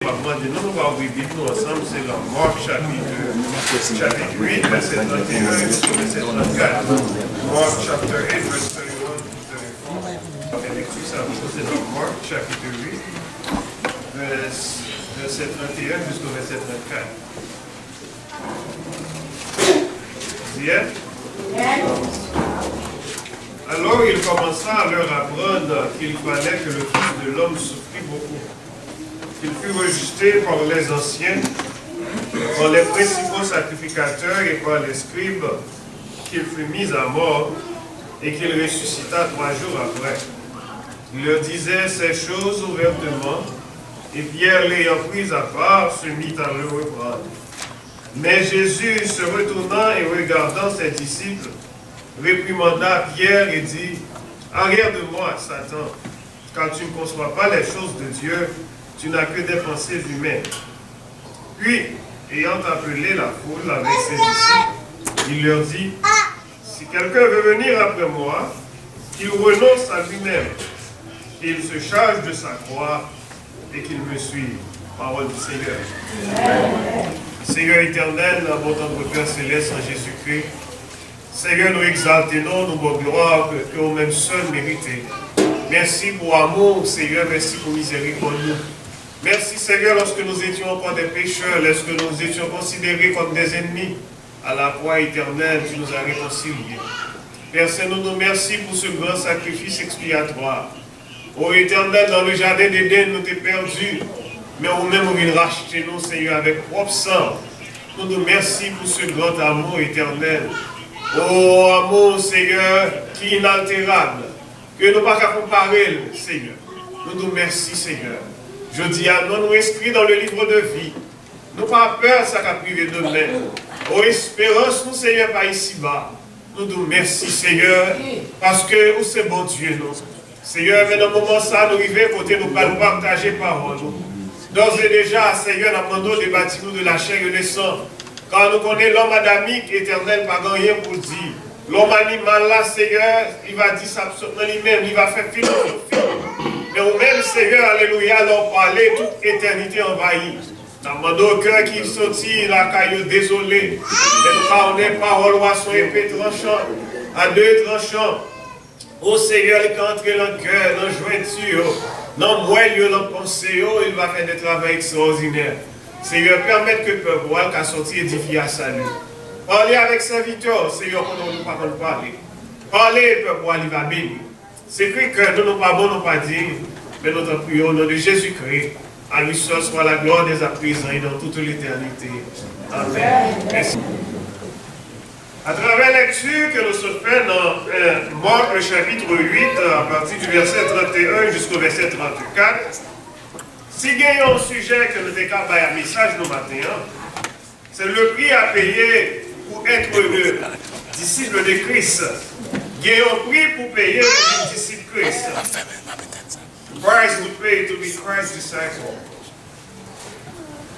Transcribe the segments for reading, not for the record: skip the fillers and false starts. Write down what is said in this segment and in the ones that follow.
Nous va ouvrir nous ensemble, c'est dans Marc chapitre 8, verset 31 jusqu'au verset 34. Marc chapter 8, verset 31 to 34. C'est dans Marc chapitre 8, verset 31 jusqu'au verset 34. Vous y êtes? Alors il commença à leur apprendre qu'il fallait que le Fils de l'homme souffrit beaucoup, qu'il fut rejeté par les anciens, par les principaux sacrificateurs et par les scribes, qu'il fut mis à mort et qu'il ressuscita 3 jours après. Il leur disait ces choses ouvertement, et Pierre, l'ayant pris à part, se mit à le reprendre. Mais Jésus, se retournant et regardant ses disciples, réprimanda Pierre et dit, « Arrière de moi, Satan, car tu ne conçois pas les choses de Dieu, tu n'as que des pensées humaines. » Puis, ayant appelé la foule avec ses disciples, il leur dit, « Si quelqu'un veut venir après moi, qu'il renonce à lui-même, qu'il se charge de sa croix et qu'il me suive. » Parole du Seigneur. Seigneur éternel, notre Père céleste en Jésus-Christ, Seigneur, nous exaltons, nous vous gloire que vous-même seul méritez. Merci pour amour, Seigneur, merci pour miséricorde. Merci, Seigneur, lorsque nous étions encore des pécheurs, lorsque nous étions considérés comme des ennemis, à la croix éternelle, tu nous as réconciliés. Père Saint, nous merci pour ce grand sacrifice expiatoire. Ô Éternel, dans le jardin d'Éden, nous t'es perdus, mais vous-même, vous venez racheter nous, Seigneur, avec propre sang. Nous nous merci pour ce grand amour éternel. Oh, amour, Seigneur, qui est inaltérable, que nous ne pouvons pas comparer, Seigneur. Nous nous merci, Seigneur. Je dis à nous, nous inscrits dans le livre de vie. Nous pas peur, ça va priver de demain. Oh, espérance, nous, Seigneur, pas ici-bas. Nous nous merci, Seigneur, parce que c'est bon Dieu, nous. Seigneur, mais dans le moment ça, nous arrivons côté nous pas nous partager parole. D'ores et déjà, Seigneur, nous demandons des bâtiments de la chair et du sang. Quand nous connaissons l'homme adamique, éternel, pas rien pour dire. L'homme animal là, Seigneur, il va dire ça absolument lui-même, il va faire philosophie. Mais nous-mêmes, Seigneur, alléluia, leur parler, toute éternité envahie. Nous demandons au cœur qui sortit la caillou désolé. Mais nous parlons paroles à son épée tranchant, à 2 tranchants. Ô Seigneur, il va entrer dans le cœur, dans la jointure, dans le moelle, dans la pensée, il va faire des travaux extraordinaires. Seigneur, permettre que le peuple qu'à sortir édifié à salut. Parlez avec serviteur, Seigneur, qu'on ne peut pas parler. Parlez, peuple, il va bénir. C'est que nous ne pas bon, nous pas dire, mais nous te prions au nom de Jésus-Christ. À lui seul soit la gloire des à présent et dans toute l'éternité. Amen. Merci. À travers la lecture que nous sommes fait dans Marc chapitre 8, à partir du verset 31 jusqu'au verset 34, si il y a un sujet que nous avons un message nous matin, c'est le prix à payer pour être le disciple de Christ. Il y a un prix pour payer pour être disciple de Christ. Price to pay to be Christ's disciple.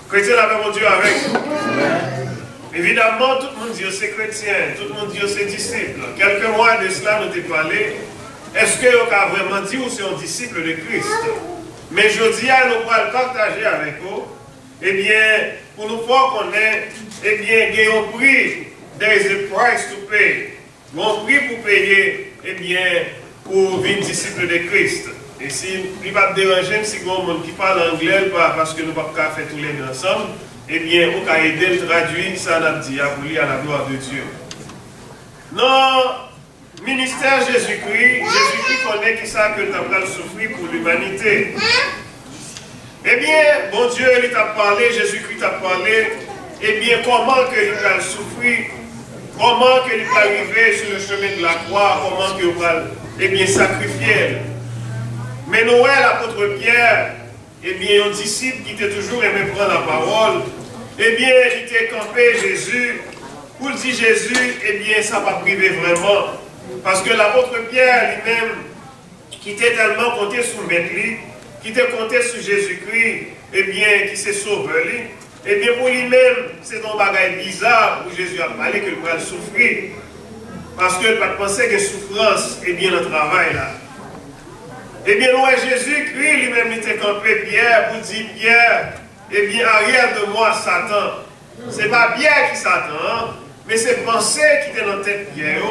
Chrétien, la mon Dieu avec nous. Évidemment, tout le monde dit que c'est chrétien, tout le monde dit que c'est disciple. Quelques mois de cela, nous t'ai parlé. Est-ce que vous avez vraiment dit que c'est un disciple de Christ? Mais je dis à nous pour le partager avec vous, eh bien, pour nous faire connaître, eh bien, il y a un prix, there is a price to pay. Il y a un prix pour payer, eh bien, pour être disciple de Christ. Et si il va te déranger, si il y a un monde qui parle anglais, parce que nous ne pouvons pas faire tous les deux ensemble, eh bien, on va aider le traduire, ça n'a dit, pour lire à la gloire de Dieu. Non, ministère Jésus-Christ, Jésus-Christ connaît qui ça que tu as souffrir pour l'humanité. Eh bien, bon Dieu, il t'a parlé, Jésus-Christ t'a parlé, eh bien, comment que il va souffrir, comment qu'il va arriver sur le chemin de la croix, comment qu'il va, eh bien, sacrifier. Mais Noël, l'apôtre Pierre, eh bien, un disciple qui était toujours aimé prendre la parole, eh bien, il était campé Jésus, pour dire Jésus, eh bien, ça va priver vraiment. Parce que l'apôtre Pierre lui-même, qui était tellement compté sur Maître, qui était compté sur Jésus-Christ, eh bien, qui s'est sauvé, eh bien, pour lui-même, c'est un bagage bizarre où Jésus a parlé que le va souffrir. Parce que pas penser que souffrance, eh bien, le travail là. Eh bien, Jésus-Christ lui-même était campé Pierre pour dire Pierre, eh bien, arrière de moi, Satan. Ce n'est pas Pierre qui Satan, mais c'est pensée qui était dans la tête de Pierre,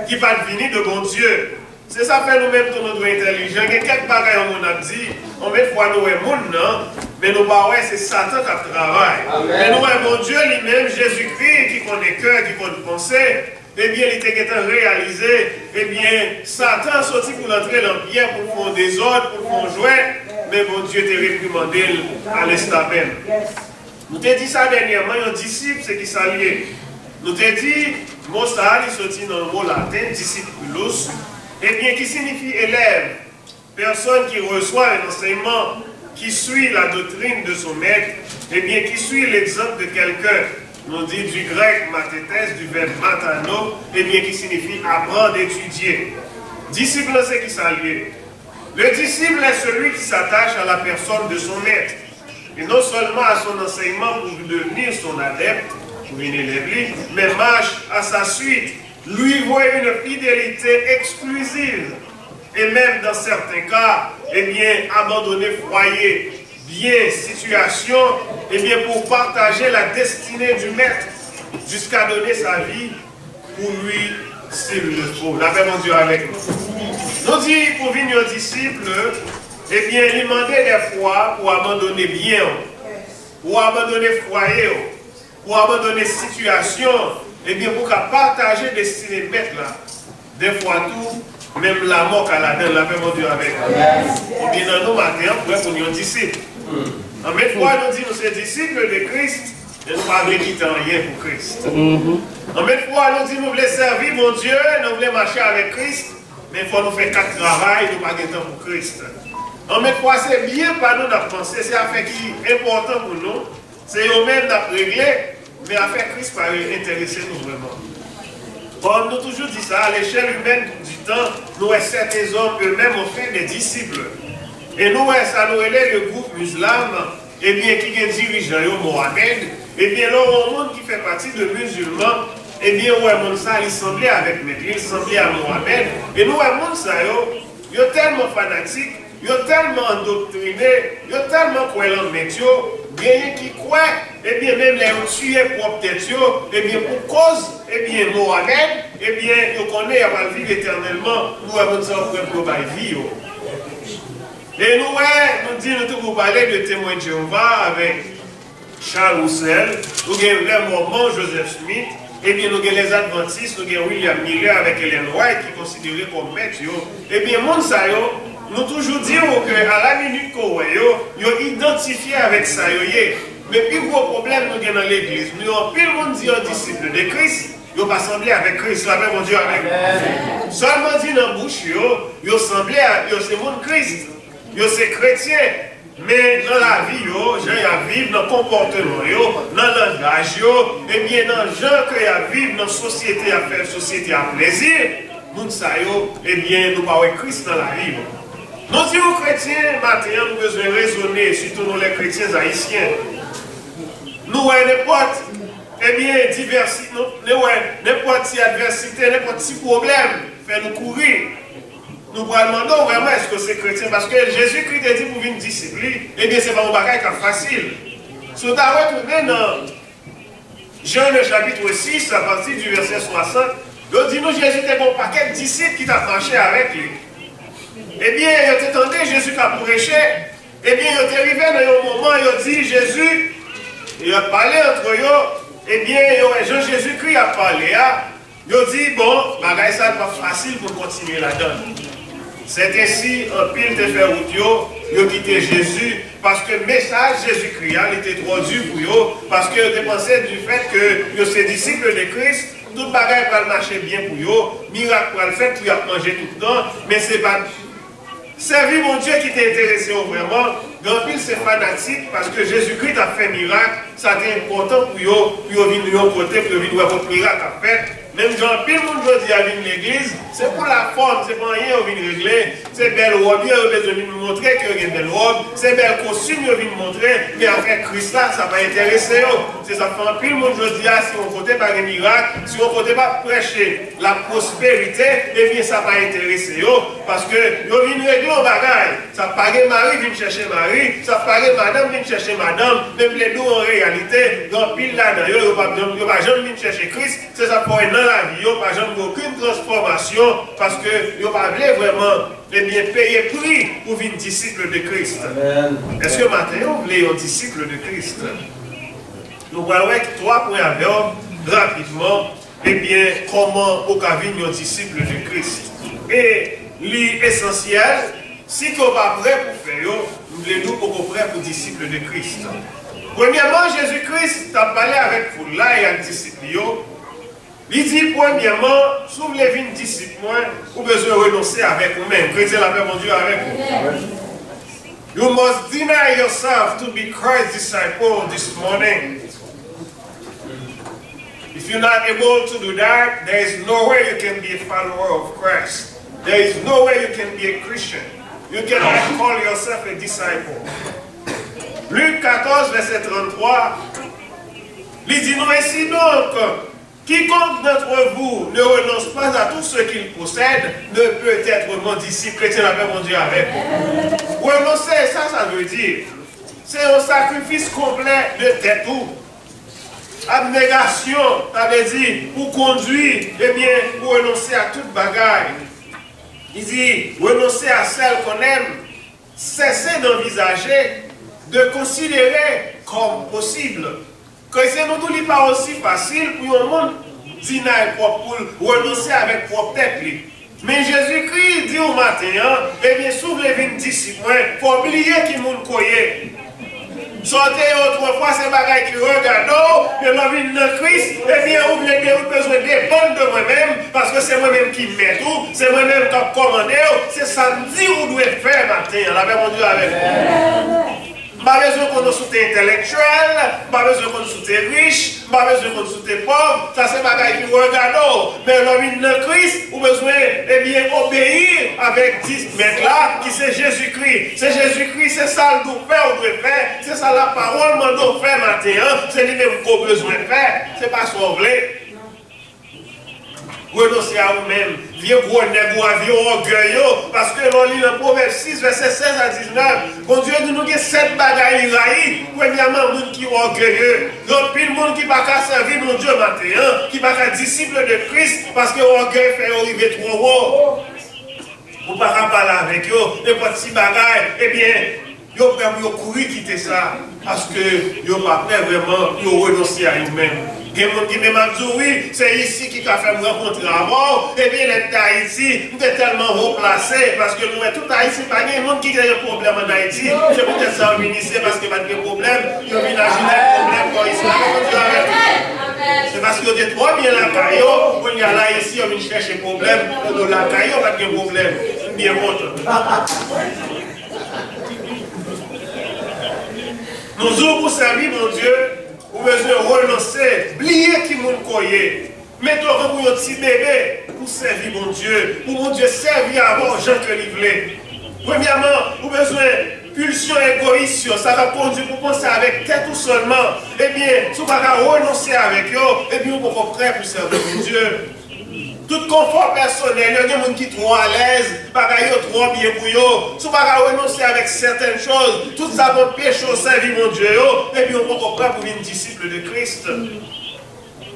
qui va venir de bon Dieu. C'est ça fait nous-mêmes tout notre intelligent. Il y a quelques bagages on a dit, on met fois nous est monde, non? Mais nous pas c'est Satan qui travaille. Mais nous est mon Dieu lui-même, Jésus-Christ, qui connaît cœur, qui connaît pensée. Eh bien, il était réalisé. Eh bien, Satan sorti pour entrer dans Pierre pour faire des ordres, pour faire jouer. Mais mon Dieu t'a réprimandé à l'instant même. Nous t'ai dit ça dernièrement, un disciple, c'est qui s'allie. Nous t'ai dit, mot ça, il sorti dans le mot latin, discipulus. Eh bien, qui signifie élève, personne qui reçoit un enseignement, qui suit la doctrine de son maître, eh bien, qui suit l'exemple de quelqu'un. On dit du grec mathétès, du verbe matano, eh bien, qui signifie apprendre, étudier. Disciple, c'est qui s'allie. Le disciple est celui qui s'attache à la personne de son maître, et non seulement à son enseignement pour devenir son adepte, pour une élève, mais marche à sa suite. Lui voit une fidélité exclusive. Et même dans certains cas, eh bien, abandonner foyer, bien, situation, eh bien, pour partager la destinée du maître, jusqu'à donner sa vie pour lui, s'il le faut. La paix, mon Dieu, avec nous. Nous dit, pour venir aux disciples, eh bien, il demandait des fois pour abandonner bien, pour abandonner foyer, pour abandonner situation, eh bien, pour partager destinée de maître là, des fois tout, même la mort qu'à la donne, la paix, mon Dieu, avec nous. Ou bien dans nos matins, pour être un disciple. En même fois, nous disons, nous sommes disciples de Christ, et nous ne pouvons pas quitter rien pour Christ. En même fois, nous disons, nous voulons servir mon Dieu, nous voulons marcher avec Christ, mais il faut nous faire quatre travail, nous pas de temps pour Christ. En même fois, c'est bien pas nous d'apprendre, c'est affaire qui est important pour nous, c'est eux-mêmes d'apprendre régler. Mais affaire Christ va intéresser nous vraiment. Comme nous toujours dit ça, à l'échelle humaine du temps, nous, certains hommes eux-mêmes ont fait des disciples. Et nous, ça nous relève le groupe musulman, et bien qui est dirigeant, Mohamed, et bien là, un monde qui fait partie de musulmans, et bien, ouais, mon ça, il semblait avec Maître, il semblait à Mohamed, et nous, ouais, mon ça, ils sont tellement fanatiques, ils sont tellement endoctrinés, ils sont tellement croyants métiers, bien qui croient, et bien même les tuer propre tête, et bien pour cause, et bien Mohamed, et bien ils connaissent à la vie éternellement, nous avons ça pour la vie. Et nous disons, nous parler de témoins de Jéhovah avec Charles Roussel, nous avons les Mormons, Joseph Smith, et bien nous avons les Adventistes, nous avons William Miller avec Ellen White qui est considéré comme maître, et bien monde ça, nous toujours disons qu'à la minute qu'on ils ont identifié avec ça. Mais plus gros problème nous avons dans l'église. Nous avons plus le monde dit aux disciples de Christ, ils n'ont pas semblé avec Christ. La paix, mon Dieu, avec nous. Seulement dit dans la bouche, ils ont semblé à ce monde Christ. Ils sont chrétiens. Mais dans la vie, ils vivent dans le comportement, dans le langage, et bien dans le genre qu'ils vivent dans la société, à faire société à plaisir, nous savons, eh bien, nous parlons de Christ dans la vie. Nous disons chrétiens, maintenant, nous avons besoin de raisonner, surtout nous les chrétiens haïtiens. Nous avons n'importe, eh bien, diversité, n'importe si adversité, n'importe si problème, fait nous courir. Nous demandons vraiment est-ce que c'est chrétien, parce que Jésus-Christ a dit pour une discipline, eh bien, c'est pas un bagage facile. Si vous avez retrouvé dans Jean le chapitre 6, à partir du verset 60, il dit nous, Jésus était un paquet de disciples qui t'a marché avec lui. Eh bien, il attendait Jésus qui a prêché. Eh bien, il est arrivé dans un moment, il a dit Jésus, il a parlé entre eux. Eh bien, Jean-Jésus-Christ a parlé. Il a dit, bon, bagay ça n'est pas facile pour continuer la donne. C'est ainsi, un pile de fait route, il a quitté Jésus, parce que le message Jésus-Christ était trop dur pour eux, parce que ils pensaient du fait que ces disciples de Christ, tout bagay va marcher bien pour eux, miracle pour le faire, pour y manger tout le temps, mais c'est pas. Servir mon Dieu qui t'est intéressé vraiment, grand pile c'est fanatique parce que Jésus-Christ a fait miracle, ça a été important pour eux, pour venir de côté, pour venir voir votre miracle à faire. Même grand pile, mon Dieu dit à venir l'église, c'est pour la forme, c'est pas rien à venir régler, c'est belle robe, il a besoin de nous montrer qu'il y a une belle robe, c'est belle costume, il a besoin de montrer, mais avec Christ là, ça va intéresser. C'est ça fait un pile monde, je dis, si on ne peut pas un miracle, si on ne peut pas prêcher la prospérité, eh bien ça va intéresser. Parce que vous venez régler un bagage. Ça paraît Marie vient chercher Marie, ça paraît madame vient chercher madame, même les deux en réalité, dans pile là-dedans, il n'y a pas jamais venir chercher Christ, c'est ça pour être dans la vie, il n'y a pas jamais aucune transformation, parce que il n'y a pas vraiment eh bien, payer prix pour venir disciple de Christ. Est-ce que maintenant vous voulez un disciple de Christ? Nous voyons trois points avec rapidement, eh bien, comment on peut venir un disciple de Christ. Et l'essentiel, si vous n'êtes pas prêt pour faire, nous voulons nous prêt pour disciple de Christ. Premièrement, Jésus-Christ a parlé avec vous là et avec les disciples. Il dit, premièrement, si vous voulez venir disciple, vous avez besoin de renoncer avec vous-même. Chrétien la paix, mon Dieu, avec vous. You must deny yourself to be Christ's disciple this morning. If you're not able to do that, there is no way you can be a follower of Christ. There is no way you can be a Christian. You cannot call yourself a disciple. Luc 14, verset 33, il dit, nous ainsi donc, quiconque d'entre vous ne renonce pas à tout ce qu'il possède ne peut être mon disciple. Chrétien la paix, mon Dieu, avec vous. Renoncer, ça veut dire, c'est un sacrifice complet de tête tout. Abnégation, ça veut dire, pour conduire, eh bien, pour renoncer à toute bagaille. Il dit, renoncer à celle qu'on aime, cesser d'envisager, de considérer comme possible. Que c'est nous tout pas aussi facile pour un monde dîner pour renoncer avec propre tête. Mais Jésus-Christ dit au matin, eh bien, s'ouvre les 20 disciples, il faut oublier qu'il monde croyait. Sortez autrefois ces bagailles qui regardent, mais la vie de Christ, eh bien, vous avez besoin de dépendre de moi-même, parce que c'est moi-même qui mets tout, c'est moi-même qui commande, c'est samedi où vous devez faire matin. La paix, mon Dieu, avec vous. Pas besoin qu'on nous soutient intellectuel, pas besoin qu'on nous soutient riche, pas besoin qu'on nous soutient pauvre, ça c'est bagaille qui regarde. Mais l'homme de Christ, vous besoin eh bien obéir avec 10 mètres là, qui c'est Jésus-Christ. C'est Jésus-Christ, c'est ça le faire, on doit faire, c'est ça la parole qu'on doit faire matin, c'est lui-même qu'on a besoin de faire, c'est pas ce qu'on veut. Renoncer à vous-même, vieux gros nègre, vieux orgueil, parce que l'on lit le Proverbe 6, verset 16 à 19. Bon Dieu, nous avons 7 bagailles raillis. Premièrement, le monde qui est orgueilleux. Donc, puis le monde qui ne va pas servir mon Dieu matin, qui ne va pas disciple de Christ, parce que l'orgueil fait arriver trop haut. Vous ne pouvez pas parler avec eux, les petits bagailles, eh bien, ils sont prêts pour courir quitter ça, parce que ils ne sont pas prêts vraiment pour renoncer à eux-mêmes. Il y a des gens qui me disent, oui, c'est ici qui a fait me rencontrer avant. Eh bien, les Haïti, nous sommes tellement haut placés, parce que nous, tout Haïti, pas de monde qui a un problème en Haïti. C'est peut-être ça, on vient ici parce qu'il n'y a pas de problème. Ils viennent imaginer un problème quand ils sont c'est parce que vous êtes trop bien la caillou, on y a là ici, on vient chercher des problèmes. Dans la caillou, on n'a pas de problème. C'est bien montre. Nous ouvrons pour servir mon Dieu. Vous besoin renoncer, oublier qui vous croyez. Mettez-vous pour un petit bébé pour servir mon Dieu. Pour mon Dieu servir avant Jean que il voulait. Premièrement, vous besoin pulsion égoïste, ça va conduire pour penser avec tête ou seulement. Eh bien, si vous ne pouvez pas renoncer avec eux, eh bien, vous pouvez prêt pour servir mon Dieu. Tout confort personnel, il y a des gens qui sont trop à l'aise, bagaille trop bien pour eux. Si vous ne pouvez pas renoncer avec certaines choses, tout ça va pécher au servir mon Dieu, et puis on peut prêt pour une disciple de Christ.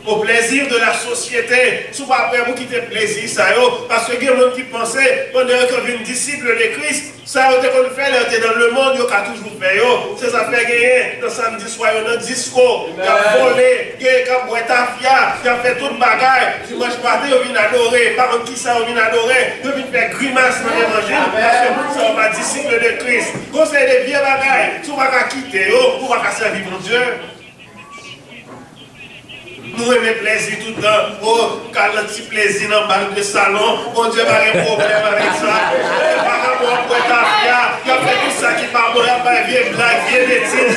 Au plaisir de la société, si vous ne pouvez pas prêt pour quitter le plaisir, ça parce que il y a des gens qui pensaient, on est comme une disciple de Christ, ça a été qu'on fait, dans le monde, il y a toujours fait, c'est ça fait gagner, dans samedi soir, il y a un disco, il y a volé, il y a boire tafia, il y a fait toute bagaille, dimanche matin, il vient adorer, par contre, qui ça, il vient adorer, il vient faire grimace dans l'évangile, parce que ça va pas disciple de Christ. Conseil des vieux bagailles, si vous ne pouvez pas quitter, vous ne pouvez pas servir mon Dieu. Nous aimons plaisir tout le temps. Oh, quand un petit plaisir dans le bal de salon, mon Dieu n'a pas de problème avec ça. Par rapport à Poitavia, il y a fait tout ça qui parle, il n'y a pas de vieille blague, vieille médecine.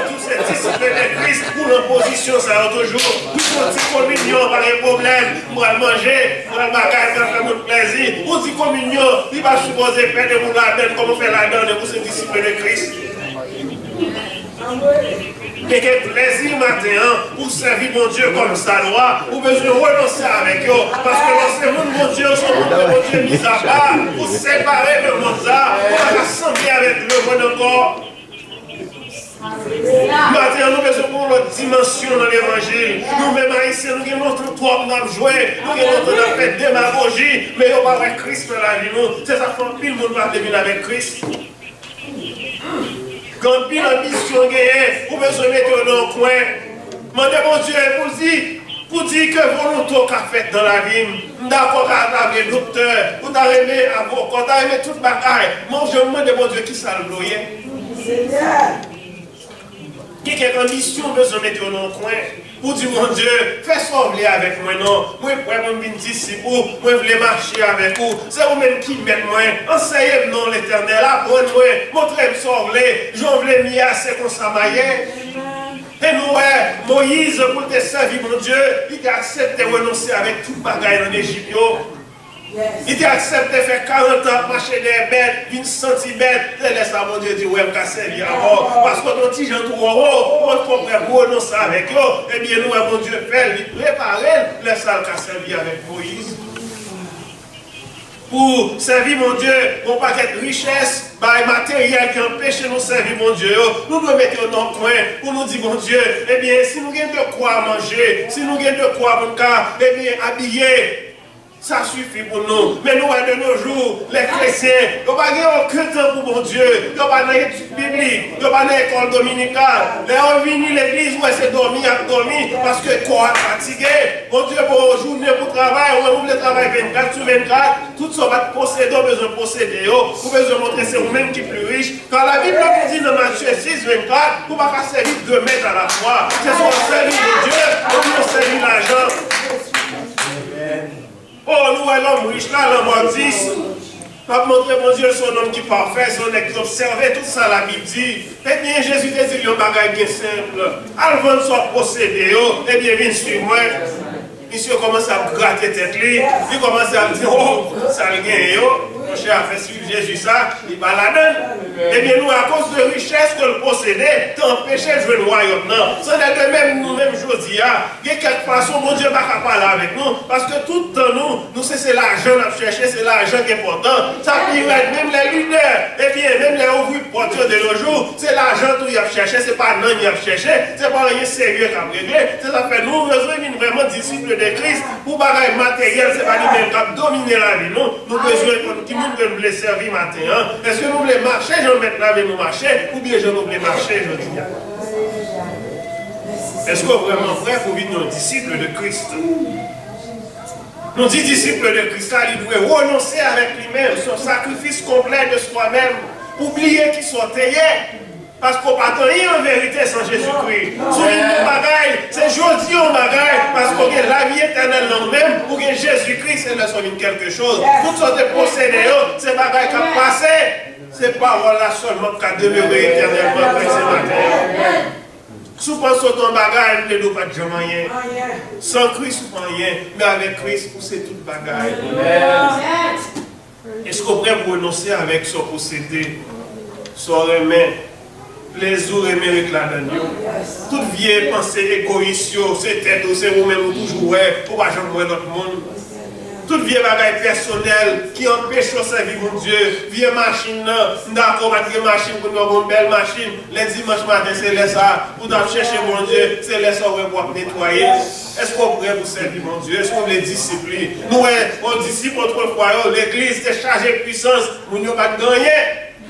Tous ces disciples de Christ pour l'opposition. conditions, ça toujours. Pour une communion, pas de problème. Pour manger, pour le bagage, pour faire notre plaisir. Pour une communion, il va supposer faire de vous la donne, comme on fait la donne pour ces disciples de Christ. Quel plaisir matin pour servir mon Dieu comme ça doit, ou besoin de renoncer avec eux, parce que lorsque mon Dieu, son mon Dieu mis à part, pour séparer le monde ça, pour rassembler avec le monde encore. Matin, nous besoin pour notre dimension dans l'évangile. Nous-mêmes haïtiens, nous avons notre toit, nous avons joué, nous avons notre fait démagogie, mais nous avons avec Christ dans la vie. C'est ça qu'on pile, le monde va devenir avec Christ. Quand pile ambition gagne, vous besoin de mettre dans le coin. Demandez mon Dieu pour dire que volonté qu'a fait dans la vie. D'accord avec le docteur, vous avez aimé avocat, vous avez aimé toute bagaille. Moi, je demande mon Dieu qui ça le loyer. Qui a ambition besoin de mettre dans le coin. Pour dire mon Dieu, fais sauver avec moi, non. Moi, je vais venir ici pour moi, je vais marcher avec vous. C'est vous-même qui m'aimez moi. Enseignez-moi l'éternel, apprenez-moi, montrez-moi sauver. J'en voulais m'y assez comme ça, et nous, Moïse, pour te servir, mon Dieu, il a accepté de renoncer avec toute bagaille en Égypte. Il a accepté de faire 40 ans, marcher des bêtes, 20 cm, et laisse à mon Dieu dire, ouais, je vais servir encore. Parce que ton petit Jean tout haut, on comprend renoncer avec eux, et bien nous, mon Dieu, fait, il prépare, laisse à servir avec Moïse. Pour servir mon Dieu, on pas être richesse, matériel qui empêche nous servir mon Dieu. Nous devons mettre dans le coin pour nous dire mon Dieu, eh bien, si nous avons de quoi manger, si nous avons de quoi eh bien, habiller. Ça suffit pour nous. Mais nous, de nos jours, les chrétiens, nous n'avons aucun temps pour mon Dieu. Nous n'avons pas d'études bibliques, nous n'avons pas d'école dominicale. Les gens viennent à l'église, où c'est dormir, parce que quoi fatigué. Mon Dieu, pour journée, pour travail, on ouvre le travail 24 sur 24. Tout ça va posséder, on besoin de posséder. Vous besoin de montrer c'est vous-même qui est plus riche. Quand la Bible nous dit dans Matthieu 6, 24, vous ne pouvez pas servir 2 mètres à la fois. C'est ce qu'on servir de Dieu, on servir l'argent. Oh, nous, l'homme riche là, l'homme 10. Pas montrer mon Dieu son homme qui est parfait, son ex observé, tout ça la Bible dit. Eh bien, Jésus te dit, il y a un bagage bien simple. Avant de soit possédé, eh bien, viens sur moi. Monsieur commence à gratter tête lui. Il commence à dire, oh, ça le gagne, mon cher a fait suivre Jésus ça, il va la donne. Eh bien, nous, à cause de richesse que le possédait, t'empêchait de jouer le royaume. Non, ça n'est de même, nous-mêmes, je dis, il y a quelque façon, mon Dieu va parler avec nous, parce que tout dans nous, c'est l'argent à chercher, c'est l'argent qui est important. Ça pirate, même les leaders, eh bien, même les ouvriers porteurs de nos jours, c'est l'argent qu'il y a cherché, c'est pas non qu'il y a cherché, c'est pas rien sérieux qu'à régler. C'est ça fait, nous, besoin d'une vraiment disciple de Christ, pour bagaille matériel, c'est pas nous-mêmes qui dominer la vie, non. Nous besoin qui nous voulons servir matin. Est-ce que nous voulons marcher, je vais mettre là avec nous marcher, ou bien je voulons marcher, je dis. Est-ce que vraiment vrai pour vivre nos disciples de Christ? Nous dit disciples de Christ, il doit renoncer avec lui-même, son sacrifice complet de soi-même, oublier qu'ils sont taillés. Parce qu'on ne peut pas rien en vérité sans Jésus-Christ. C'est aujourd'hui on bagaille, parce qu'on a la vie éternelle dans nous-mêmes, pour que Jésus-Christ c'est le quelque chose. Toutes sortes de procédés, c'est bagaille qui a passé. C'est pas voilà seulement qui a demeuré éternellement après ce matin. Si vous pensez ton bagage, vous ne pouvez pas dire rien. Sans Christ, vous ne pouvez rien. Mais avec Christ, vous c'est tout bagage. Est-ce qu'on pourrait renoncer avec son procédé, son remède? Les jours et mérites la donne. Toute vieille pensée égoïste, c'est tête, c'est vous-même toujours, pour pas jamais notre monde. Toute vieille bagaille personnelle qui empêche de servir mon Dieu. Vieille machine, d'accord, ma machine pour une belle machine. Les dimanches matin, c'est là ça. Pour chercher mon Dieu, c'est là ça pour nettoyer. Est-ce qu'on pourrait vous servir mon Dieu? Est-ce qu'on les discipline? Nous, on disciple autrefois, l'église est chargée de puissance, nous n'avons pas gagné.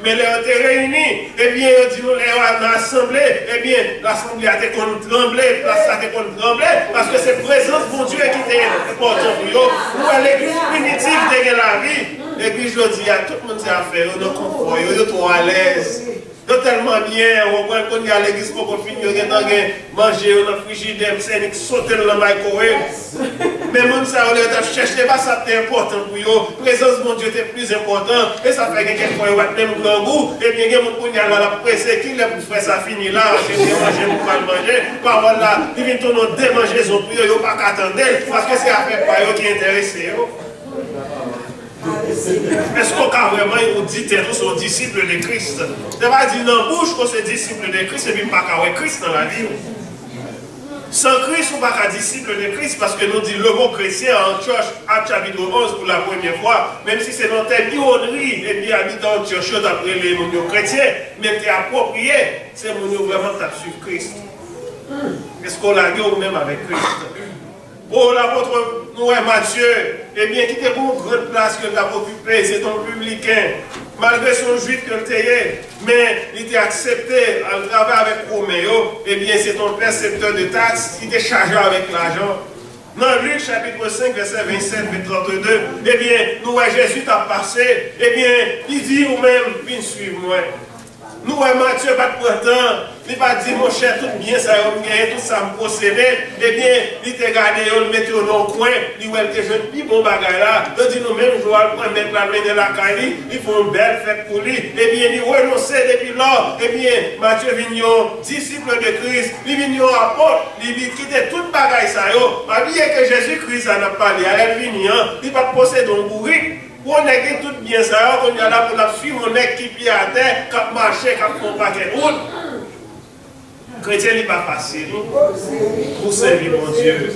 Mais les ont été réunis, eh bien, ils disent, dans l'assemblée, eh bien, l'assemblée a été tremblée, la salle a été tremblée, parce que c'est la présence de mon Dieu qui était important pour eux. Nous, l'église primitive, dès la vie, l'église, je dis, tout le monde a fait, ils ont confort, ils sont trop à l'aise. Ils sont tellement bien, on voit qu'on est à l'église pour qu'on finisse, ils ont manger, on a frigidaire, ils sautent dans le microwave. Mais mon ça, on a cherché, ça c'est important pour eux. La présence de mon Dieu est plus important. Et ça fait que quelquefois, il va même grand goût. Et bien, il y a mon pour la presse qui l'a pour faire ça fini là. C'est manger pour pas le manger. Parole là, il vient tourner démanger son prix, il n'y a pas qu'à attendre. Parce que c'est affaire par eux qui est intéressé. Est-ce qu'on a vraiment dit que nous sommes disciples de Christ? Ça va dire dans la bouche qu'on est disciples de Christ et puis pas qu'à Christ dans la vie. Sans Christ, on ne va pas disciple de Christ parce que nous dit le mot chrétien en Church, Acte chapitre 11 pour la première fois, même si c'est dans tel honnerie, et bien habitant en Church, d'après les mondes chrétiens, mais qui est approprié, c'est mon vraiment qui suivre Christ. Est-ce qu'on l'a dit ou même avec Christ? Oh, l'apôtre Matthieu, eh bien, qui était pour une grande place que l'a occupée, c'est un publicain. Malgré son juif que le mais il était accepté en travail avec Roméo, eh bien, c'est un percepteur de taxes qui était chargé avec l'argent. Dans Luc chapitre 5, verset 27 et 32, eh bien, nous, Jésus t'a passé, eh bien, il dit ou même, viens suivre moi. Nous, Matthieu, pas de printemps, il va dire, mon cher, tout bien, ça va tout ça me posséder. Eh bien, il t'a gardé, il le mettait dans le coin, il va te jeune, puis bon bagage là. Il dit, nous, même, je vais le mettre la main de la caille, il faut une belle fête pour lui. Eh bien, il renonçait depuis là. Eh bien, Matthieu Vignon, disciple de Christ, il Vignon apôtre, il quittait toute bagaille ça. Ma vie est que Jésus-Christ en a parlé, à Vignon, il va posséder un bourrique. On est tout bien ça, on est là pour la suivre, on est qui pied à terre, qui marche, qui fait un paquet de route. Chrétien, il n'est pas facile pour servir mon Dieu.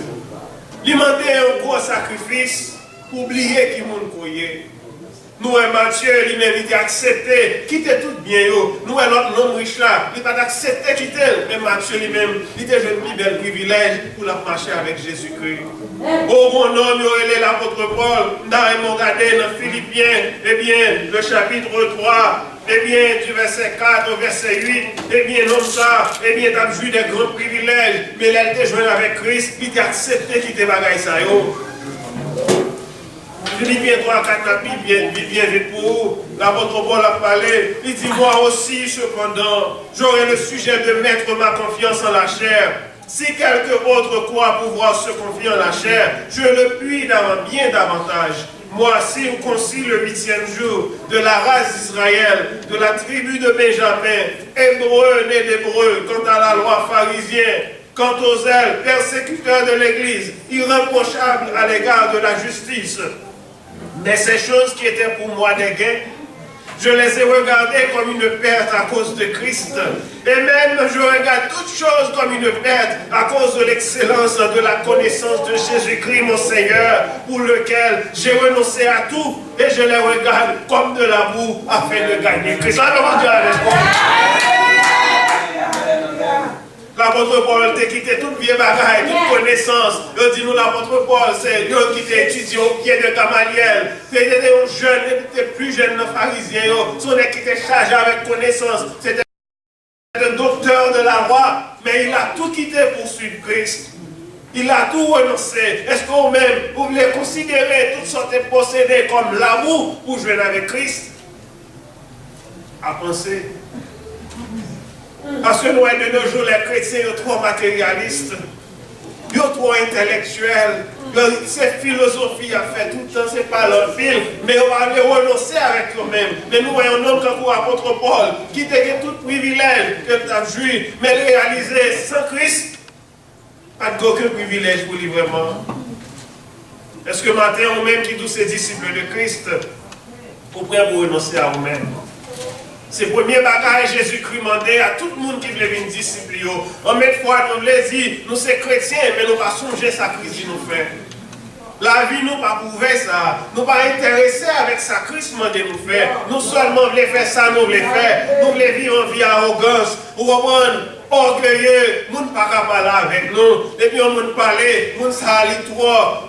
Il demande un gros sacrifice pour oublier qui moun croyait. Nous, Matthieu, lui-même, il a accepté, quitter tout bien. Nous, l'autre homme riche là, il n'a pas accepté quitter. Mais Matthieu lui-même, il a un bel privilège pour la marcher avec Jésus-Christ. Oh, mon homme, il est l'apôtre Paul, dans regardé dans Philippiens, eh bien, le chapitre 3, eh bien, du verset 4 au verset 8, eh bien, l'homme ça, eh bien, il a vu des grands privilèges, mais il a été joint avec Christ, il a accepté quitter bagaille ça. Philippiens 3, 4, la Bible bien vite pour vous. L'apôtre Paul a parlé. Il dit, moi aussi, cependant, j'aurai le sujet de mettre ma confiance en la chair. Si quelque autre croit pouvoir se confier en la chair, je le puis bien davantage. Moi, circoncis le 8e jour, de la race d'Israël, de la tribu de Benjamin, hébreu né d'hébreu, quant à la loi pharisienne, quant aux ailes, persécuteurs de l'Église, irréprochables à l'égard de la justice. Mais ces choses qui étaient pour moi des gains, je les ai regardées comme une perte à cause de Christ. Et même je regarde toutes choses comme une perte à cause de l'excellence de la connaissance de Jésus-Christ, mon Seigneur, pour lequel j'ai renoncé à tout et je les regarde comme de la boue afin de gagner Christ. L'apôtre Paul a quitté toute vieille bagaille, toute connaissance. Il dit nous l'apôtre Paul, c'est lui qui était étudié au pied de Gamaliel. C'était un jeune, il était plus jeune que les pharisiens. Son qui était chargé avec connaissance. C'était un docteur de la loi, mais il a tout quitté pour suivre Christ. Il a tout renoncé. Est-ce que vous-même, vous voulez considérer toutes sortes de possédés comme l'amour pour jouer avec Christ? À penser. Parce que nous, de nos jours, les chrétiens sont trop matérialistes, ils sont trop intellectuels, cette philosophie a fait tout le temps, ce n'est pas leur fil, mais on va les renoncer avec eux-mêmes. Mais nous voyons un homme comme l'apôtre Paul, qui était tout privilège que tu as joué, mais réalisé sans Christ, pas d'aucun privilège pour lui vraiment. Est-ce que matin, vous-même qui tous ces disciples de Christ, vous pouvez vous renoncer à vous-même? C'est le premier bagage Jésus-Christ demandait à tout le monde qui voulait venir discipler. En même fois, nous les dit, nous sommes chrétiens, mais nous ne pas songer sa crise nous fait. La vie nous pas prouver ça. Nous pas intéressés avec sa crise de nous faire. Nous seulement voulons faire ça, nous voulons faire. Nous voulons vivre en vie arrogance. Ou orgueilleux, nous ne pas parler avec nous. Et puis on ne parler, nous salit trop.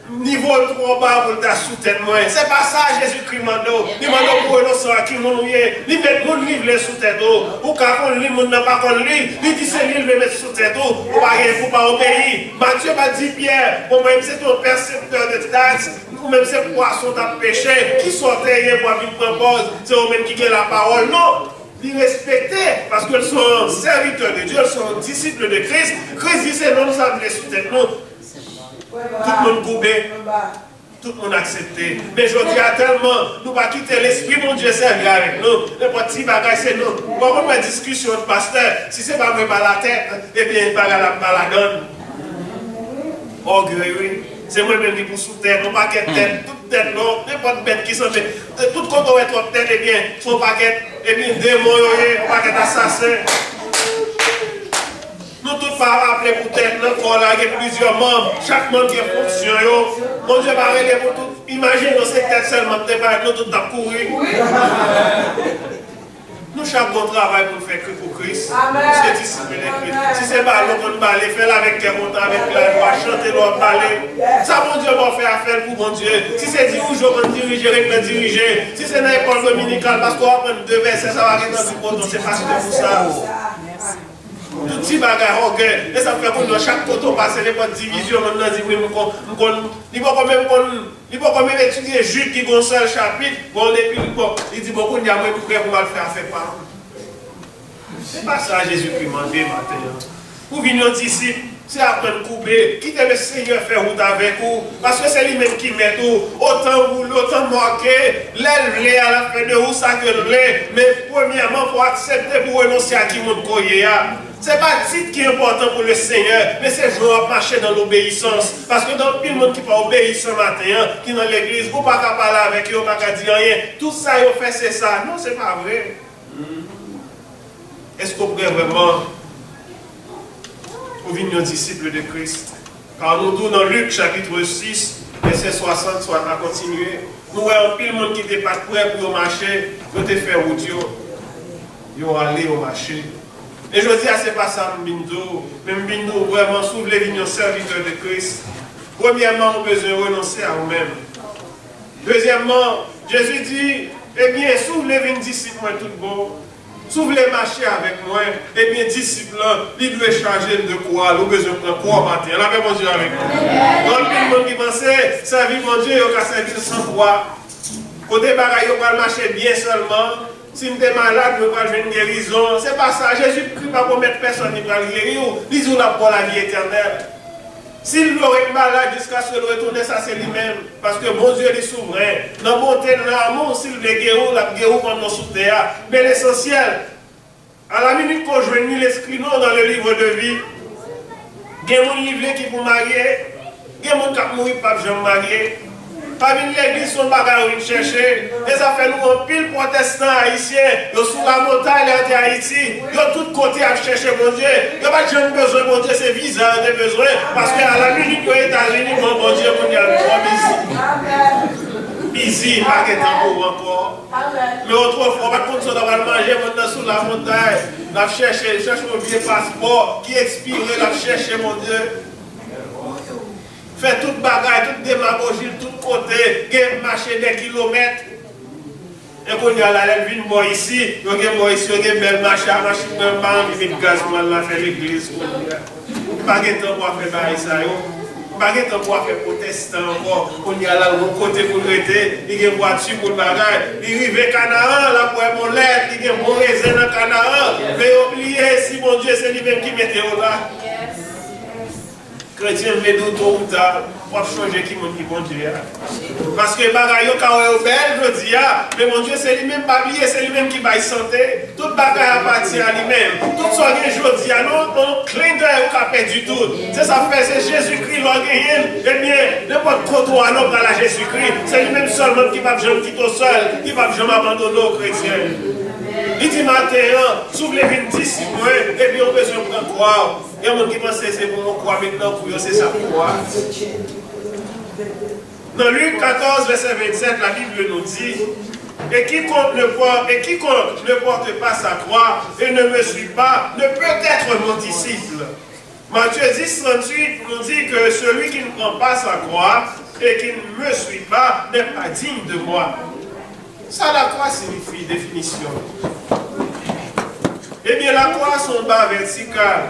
Niveau trop bas pour ta sous-tête moins. C'est pas ça Jésus-Christ m'a il m'a dit pour nous à qui nous est. Il met nous livre sous tête ou quand on lit nous n'a pas qu'on lit. Il dit c'est lui le mettre sous tête ou pas obéir. Matthieu m'a dit Pierre, bon même c'est ton percepteur de taxes, ou même c'est poisson t'a péché qui sortait hier pour venir prendre pause, c'est eux même qui ont la parole. Non. Ils respectaient parce qu'ils sont serviteurs de Dieu, ils sont disciples de Christ. Christ dit c'est non, nous avons les sous-tête nous. Tout le monde coupé. Tout le monde accepté. Mais je dis à tellement, nous pas quitter l'esprit, mon Dieu, servir avec nous. N'importe qui bagaille, c'est nous. Bon, on a une discussion de pasteur. Si c'est pas moi par la tête, eh bien, il pas la donne. Orgueil, oui. C'est moi-même qui pour sous terre, non pas qu'être tête, toute tête, non, n'importe bête qui s'en fait. Tout quand on est trop tête, eh bien, son paquet, eh bien, démon, un paquet assassin. Nous tous pas rappeler pour tête, non, qu'on a plusieurs membres, chaque membre qui a fonction, mon Dieu va aller pour tout. Imagine, nous c'est tête seulement, nous tous t'as couru. Nous chaque bon travail pour faire que pour Christ. C'est discipliné Christ. Si c'est pas l'eau qu'on va aller faire avec cœur content, avec la joie, chanter, l'on parler. Ça, mon Dieu, va faire affaire pour mon Dieu. Si c'est diriger, on va diriger, on va diriger. Si c'est dans l'école dominicale, parce qu'on va prendre 2 versets, ça va arriver dans du bouton, c'est facile pour ça. Tout petit bagage, ok. Et ça fait que chaque côté, on passe les bonnes divisions, on a dit, oui, il va quand même étudier Jude qui a un seul chapitre, bon, et puis, bon, il dit, beaucoup, il y a moins pour mal faire pas. C'est pas ça, Jésus-Christ m'a dit matin. Pour venir disciple, c'est apprendre à couper, quitter le Seigneur faire route avec vous, parce que c'est lui-même qui met tout, autant rouler, autant marquer, l'élève à la fin de vous, ça que l'élève, mais premièrement, il faut accepter pour renoncer à qui mon courrier. Ce n'est pas le titre qui est important pour le Seigneur, mais c'est jouer marcher dans l'obéissance. Parce que dans tout le monde qui pas obéir ce matin, qui est dans l'église, vous ne pouvez pas parler avec eux, vous ne pouvez pas dire rien. Tout ça, ils fait, c'est ça. Non, ce n'est pas vrai. Est-ce qu'on pourrait vraiment devenir disciple de Christ? Car nous disons dans Luc chapitre 6, verset 60, soit à continuer. Nous voyons pile monde qui n'était pas prêt pour marcher, ils ont fait route, ils ont allé au marché. Et je dis, ce n'est pas ça, Mbindo. Mais Mbindo, vraiment, s'ouvre les vignes serviteurs de Christ. Premièrement, on a besoin de renoncer à nous-mêmes. Deuxièmement, Jésus dit, eh bien, s'ouvre les vignes disciples, moi, tout bon. S'ouvre les marchés avec moi. Eh bien, disciples, il doit changer de quoi. Nous avons besoin de quoi matin. On avait mon Dieu avec nous. Donc, tout le monde qui pensait, servir mon Dieu, il a servi sans quoi. Côté bagaille, il va marcher bien seulement. Si je suis malade, je ne vais pas jouer une guérison. Ce n'est pas ça. Jésus-Christ va promettre personne qui va guérir. Il dit pour la vie éternelle. S'il aurait malade jusqu'à ce retourner, ça c'est lui-même. Parce que mon Dieu est souverain. Dans la bonté, dans l'amour, s'il veut guérir, il va guérir pendant sous terre. Mais l'essentiel, à la minute qu'on joue l'esprit non dans le livre de vie, il y a des livre qui pour marier, il y a des gens qui mourir pas jamais marier. Pas venir l'église, son bagage où chercher. Et ça fait nous un pile protestants haïtiens. Ils sont sous la montagne de Haïti. Ils ont tout côté à chercher mon Dieu. Ils n'ont pas besoin de mon Dieu, c'est visa de besoin. Parce qu'à la minute aux États-Unis, mon Dieu, on y a trop busy. Busy, pas de temps encore. Mais autrefois, on va continuer à manger maintenant sous la montagne. On va chercher mon vieux passeport qui expire, on va chercher mon Dieu. Fait toute bagaille, toute démagogie, de tout côté, marcher des kilomètres. Et quand il y a la ville, moi ici, il y a une belle marche, il y a un gaz, on a fait l'église. Pas de temps pour faire ça. Pas de temps pour faire protestant encore. Quand il y a là, au côté pour le rester, il y a une voiture pour le bagaille. Il arrive à Canaan, là pour mon lait, il y a un bon raisin dans Canaan. Mais oubliez, si mon Dieu, c'est lui-même qui mettait là. Chrétien, mais nous, tôt ou tard, pour changer qui mon Dieu. Parce que bagaille, quand on est belle, je dis, mais mon Dieu, c'est lui-même bablier, c'est lui-même qui va y santé. Toute bagaille appartient à lui-même. Tout ce que je dis, non, clin d'œil au capé du tout. C'est ça fait, c'est Jésus-Christ, l'orgueil. Eh bien, n'importe quoi, on a dans la Jésus-Christ. C'est lui-même seulement qui va jamais quitter au sol, qui va jamais abandonner aux chrétiens. Il dit matin, s'ouvre les 26 mois, et puis on peut se prendre croire. Il y a des gens qui pensent que c'est pour moi croire maintenant, pour eux, c'est ça pour moi. Dans Luc 14, verset 27, la Bible nous dit, et quiconque ne porte pas sa croix et ne me suit pas, ne peut être mon disciple. Matthieu 10, 38 nous dit que celui qui ne prend pas sa croix et qui ne me suit pas n'est pas digne de moi. Ça, la croix signifie définition. Eh bien, la croix, son bas vertical,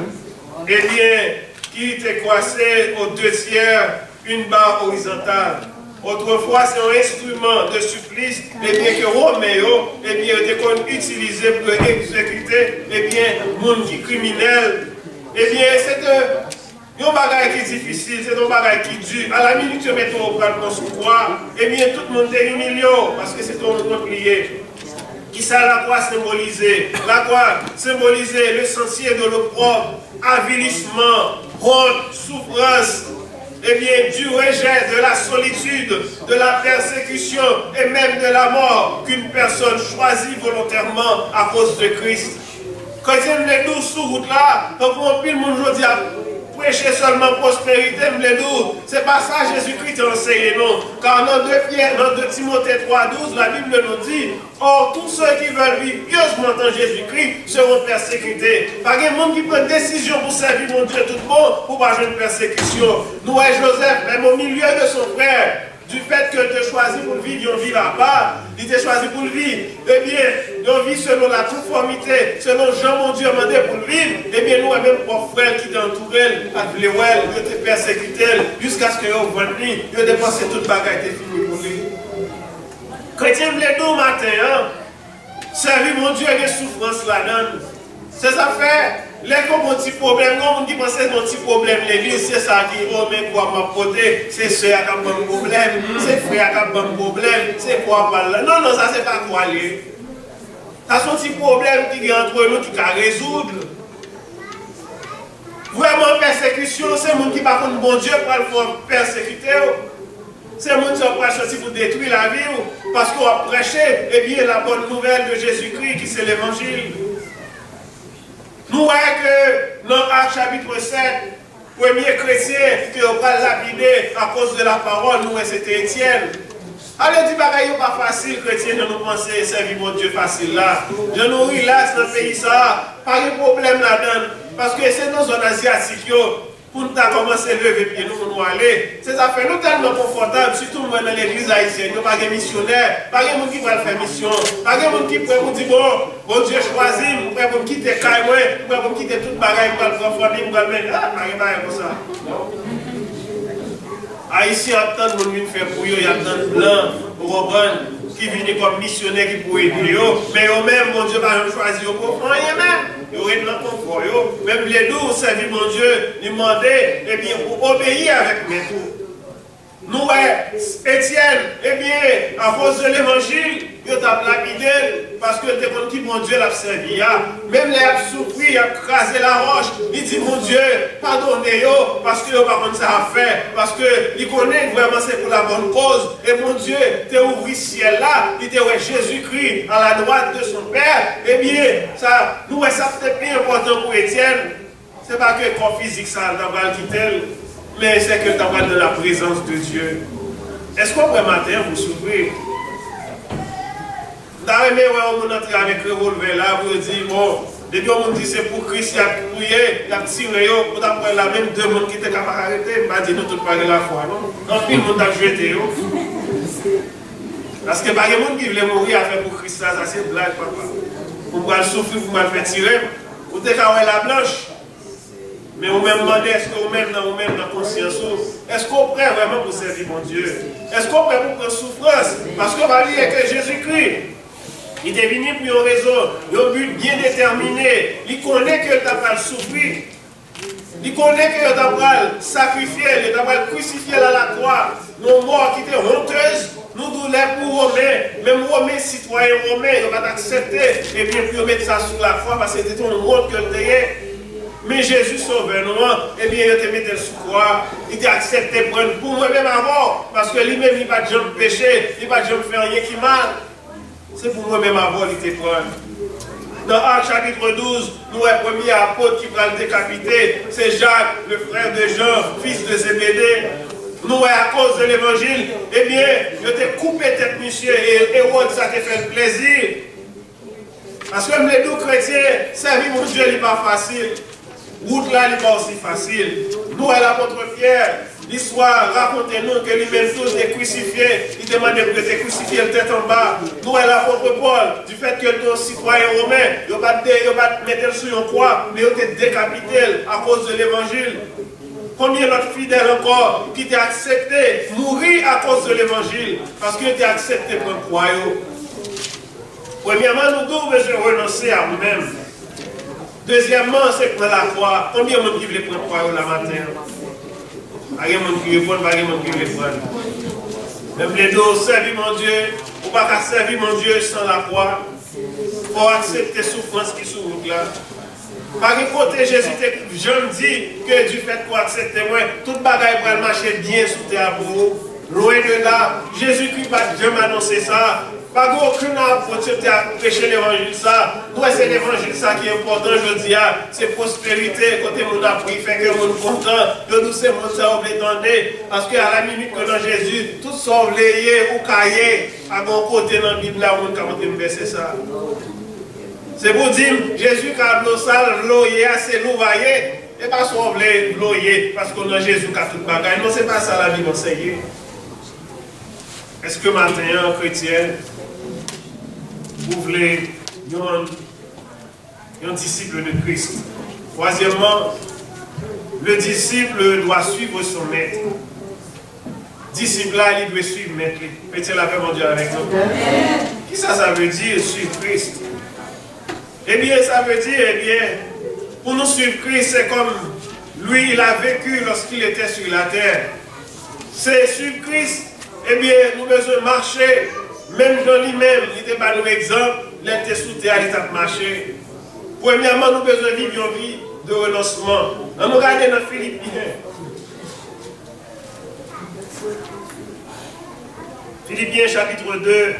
eh bien, qui était coincé aux 2/3, une barre horizontale. Autrefois, c'est un instrument de supplice, eh bien, que Roméo, eh bien, était utilisé pour exécuter, eh bien, monde qui criminel. Eh bien, c'est un ton bagage qui est difficile, c'est ton bagage qui dure. À la minute tu mets ton bras dans son croix, eh bien tout le monde est humilié parce que c'est ton lié. Qui ça la croix symbolisée? La croix symbolisée le sentier de l'opprobre, avilissement, honte, souffrance, eh bien, du rejet, de la solitude, de la persécution et même de la mort qu'une personne choisit volontairement à cause de Christ. Quand il me les doux sous route là, donc on pile mon aujourd'hui à prêcher seulement prospérité, me les doux. C'est pas ça Jésus-Christ a enseigné, non. Car dans 2 Pierre, dans 2 Timothée 3,12, la Bible nous dit, or tous ceux qui veulent vivre pieusement en Jésus-Christ seront persécutés. Pas de monde qui prend une décision pour servir mon Dieu tout le monde pour pas jouer une persécution. Nous et Joseph, même au milieu de son frère, du fait que tu as choisi pour vivre, on vit là-bas, il t'a choisi pour vivre, eh bien, on vit selon la conformité, selon Jean, mon Dieu, demandé pour vivre, eh bien, nous, même pour frère qui t'entourent, à les ouais, ils te persécutent, jusqu'à ce que vous veniez, ils ont dépensé toute bagaille, t'es fini pour lui. Chrétien, les deux matin, hein, servir mon Dieu avec des souffrances là-dedans. C'est ça fait. Les gens ont un petit problème, non, on dit que c'est un petit problème, l'église, c'est ça qui est, mais quoi, ma poté, c'est ceux qui ont un problème, c'est frère qui ont un problème, c'est quoi, par là. Non, non, ça, c'est pas quoi aller. Ça, c'est un petit problème qui est entre nous, qui a résoudre. Vraiment, persécution, c'est le monde qui va contre bon Dieu pour le persécuter. C'est le monde qui va sortir pour détruire la vie, parce qu'on a prêché, eh bien, la bonne nouvelle de Jésus-Christ, qui c'est l'évangile. Nous voyons que dans Actes chapitre 7, premier chrétien qui a lapidé à cause de la parole, nous, c'était Étienne. Alors, dit bagaille pas facile, chrétien, de nous penser servir mon Dieu facile là. Je nous relaxe dans le pays, ça, pas de problème là-dedans. Parce que c'est dans une zone asiatique, pour nous commencer à lever pied, nous aller. C'est ça fait nous tellement confortable, surtout dans l'église haïtienne. Il n'y a pas de missionnaires, pas de gens qui veulent faire mission, pas de gens qui peuvent dire bon Dieu choisit, prêt pour me quitter Kaïmoué, prêt pour me quitter toute bagaille, pour me prendre famille, pour me mettre. Ah, pas de comme ça. Haïtien attend de nous faire pour eux, il y a tant de blancs, Robin, qui viennent comme missionnaires qui pourraient aider eux, mais eux-mêmes, mon Dieu, va choisir pour prendre rien. Ils auraient dans le confort. Même les deux, servir mon Dieu, ils demandaient, et bien, pour obéir avec mes tours. Nous, Étienne, eh bien, à cause de l'évangile, il a lapidé parce que le monde qui, mon Dieu, l'a servi. Même les a souffert, il a crasé la roche. Il dit, mon Dieu, pardonnez-yo, parce que par contre ça a fait. Parce qu'il connaît vraiment c'est pour la bonne cause. Et mon Dieu, tu ouvert le ciel là, il te ouais Jésus-Christ à la droite de son Père. Eh bien, ça, nous, ça c'est plus important pour Étienne. Ce n'est pas que le corps physique, ça, va le quitter. Mais c'est que tu as de la présence de Dieu. Est-ce qu'après matin, vous souffrez? Vous avez aimé, on entre avec le relevé là, vous dites, bon, depuis on dit c'est pour Christ, il a prié, il a tiré, vous avez la même deux personnes qui étaient capables d'arrêter, je ne vais dire tout parler la foi, non? En plus, vous avez jeté. Parce que pas de monde qui voulait mourir à faire pour Christ, ça c'est une blague, papa. Vous pouvez souffrir, vous m'avez fait tirer, vous avez la blanche. Mais vous même demandez, est-ce que vous-même dans la conscience, est-ce qu'on prêt vraiment pour servir mon Dieu? Est-ce qu'on prêt pour prendre souffrance? Parce qu'on va dire que Jésus-Christ, il est venu pour une raison, un but bien déterminé. Il connaît que tu vas souffrir. Il connaît que tu vas sacrifier, tu vas crucifier à la croix. Nos morts qui étaient honteuses, nous douleurs pour Romains, même Romains, citoyens romains, ils vont accepter et bien puis mettre ça sur la croix parce que c'était une honte que tu as. Mais Jésus sauveur nous, eh bien, il te mis sous croix, il t'a accepté pour moi-même avant, parce que lui-même, il va jamais pécher, il va jamais faire rien qui mal. C'est pour moi-même avant, il te prend. Dans Actes chapitre 12, nous, le premier apôtre qui va le décapiter, c'est Jacques, le frère de Jean, fils de Zébédée. Nous, à cause de l'évangile, eh bien, je t'ai coupé tête, monsieur, et Hérode, ça t'a fait plaisir. Parce que les deux chrétiens, servir mon Dieu, il n'est pas facile. Route là, il n'est pas aussi facile. Nous, à l'apôtre Pierre, l'histoire, racontez-nous que lui-même tous est crucifié. Il demandait pour être crucifié le tête en bas. Nous, à l'apôtre Paul, du fait que ton citoyen romain, il va te mettre sur une croix, mais il va te décapiter à cause de l'évangile. Combien d'autres fidèles encore qui t'ont accepté mourir à cause de l'évangile parce que tu as accepté pour le croix. Premièrement, nous devons renoncer à nous-mêmes. Deuxièmement, c'est prendre la croix. Combien de monde qui veut prendre la croix le matin? Pas de monde qui répond, pas de monde qui veut prendre. Même les deux, servir mon Dieu, ou pas servir mon Dieu sans la croix. Il faut accepter la souffrance qui est sur route là. Par un côté, Jésus je me dis que du fait qu'on accepte moi, toute bagaille pour marcher bien sous terre pour vous. Loin de là, Jésus-Christ va jamais annoncer ça. Pas aucune opportunité à prêcher l'évangile ça. Nous, c'est l'évangile ça qui est important aujourd'hui. C'est prospérité, côté mon appris, fait que mon content, de nous c'est mon ça oublié d'entendre. Parce qu'à la minute que dans Jésus, tout ça oublié ou caillé, à mon côté dans la Bible, là, on va me verser ça. C'est pour dire, Jésus qui a l'eau sale, l'eau c'est l'eau vaillée, et pas soit oublié l'eau parce qu'on a Jésus qui a tout bagaille. Non, c'est pas ça la Bible enseignée. Est-ce que maintenant, un chrétien, vous voulez un disciple de Christ? Troisièmement, le disciple doit suivre son maître. Disciple là, il doit suivre maître. Mettez la paix, mon Dieu, avec nous. Qui ça veut dire suivre Christ? Eh bien, ça veut dire, pour nous suivre Christ, c'est comme lui, il a vécu lorsqu'il était sur la terre. C'est suivre Christ. Eh bien, nous devons marcher, même dans lui-même, il était pas un exemple, il était sous terre, il a marché. Premièrement, nous devons vivre une vie de renoncement. On nous regarde dans Philippiens. Philippiens chapitre 2,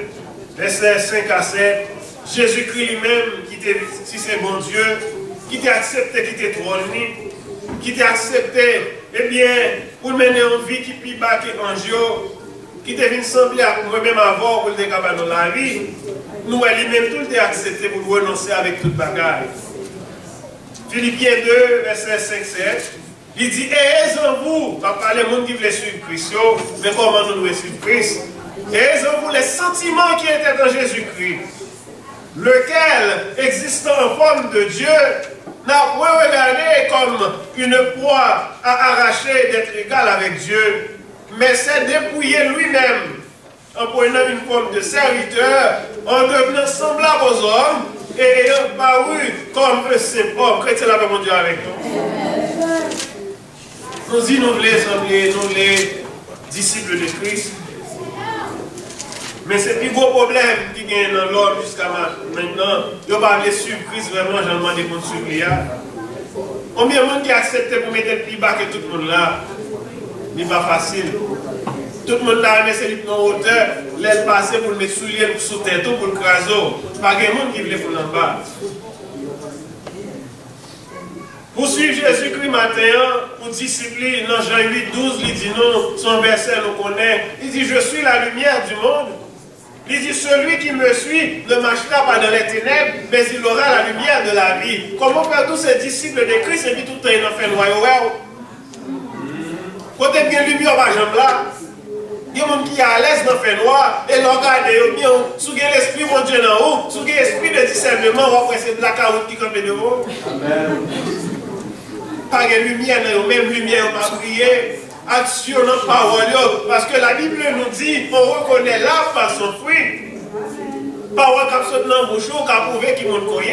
versets 5 à 7. Jésus-Christ lui-même, qui était, si c'est bon Dieu, qui t'a accepté, qui t'a trôné, qui t'a accepté, eh bien, pour mener une vie qui est bas que l'ange, qui t'a venu sembler à moi-même avant pour le décaper dans la vie, nous, lui-même, tout t'a accepté pour renoncer avec toute bagaille. Philippiens 2, verset 5-7, il dit, et en vous, pas parler des gens qui veulent suivre Christ, mais comment nous devons suivre Christ, et en vous les sentiments qui étaient dans Jésus-Christ, lequel, existant en forme de Dieu, n'a point regardé comme une proie à arracher d'être égal avec Dieu, mais s'est dépouillé lui-même en prenant une forme de serviteur, en devenant semblable aux hommes et ayant paru comme un simple homme. Chrétien, la paix, mon Dieu, avec nous. Nous disons, nous les disciples de Christ. Mais c'est le plus gros problème qui gagne dans l'homme jusqu'à maintenant. Il ne pas suivre Christ vraiment, j'en demande pour suivre. Combien de monde qui accepte pour mettre le plus bas que tout le monde là? Ce n'est pas facile. Tout le monde là, mais c'est le en hauteur, laisse passer pour le mettre sous l'île, sous tête, pour le craser. Pas de monde qui veut pour l'en bas. Pour suivre Jésus-Christ matin, pour discipliner, dans Jean 8, 12, il dit non, son verset nous connaît. Il dit, je suis la lumière du monde. Il dit, celui qui me suit ne marchera pas dans les ténèbres, mais il aura la lumière de la vie. Comment faire tous ces disciples de Christ et puis tout le temps ils ont fait noyau? Quand il y a une lumière par exemple là, il y a des gens qui sont à l'aise dans le fait noir, et ils regardent bien, si vous avez l'esprit mon Dieu en haut, si vous avez l'esprit de discernement, vous avez c'est de la carotte qui campe devant. Pas de lumière, même lumière, on va prier. Action dans la parole, parce que la Bible nous dit on reconnaît l'arbre par son fruit. Parole qui saute dans le bouchon, qui a prouvé qu'il m'a connu.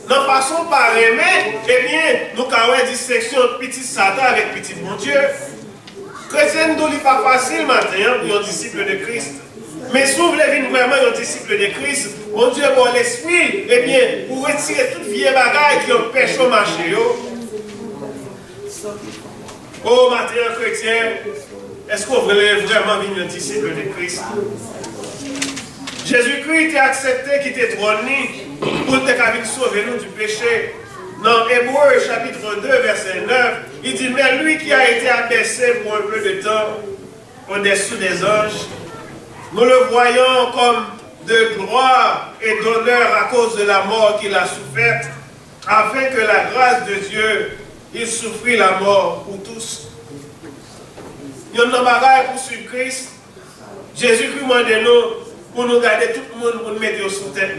Dans façon par aimer, eh bien, nous avons une distinction de petit Satan avec petit mon Dieu. Chrétien, nous n'est pas facile maintenant pour un disciple de Christ. Mais si vous voulez vraiment un disciple de Christ, mon Dieu, pour l'esprit, eh bien, pour retirer toute vieille bagaille qui empêche au marché. Oh, matin chrétien, est-ce qu'on voulait vraiment venir un disciple de Christ? Jésus-Christ t'a accepté qu'il t'ait trôné pour te sauver nous du péché. Dans Hébreux chapitre 2, verset 9, il dit, mais lui qui a été abaissé pour un peu de temps au-dessous des anges, nous le voyons comme de gloire et d'honneur à cause de la mort qu'il a soufferte, afin que la grâce de Dieu, il souffrit la mort pour tous. Il y a un bagage pour suivre Christ. Jésus-Christ m'a dit nous, pour nous garder tout le monde, pour nous mettre sous tête.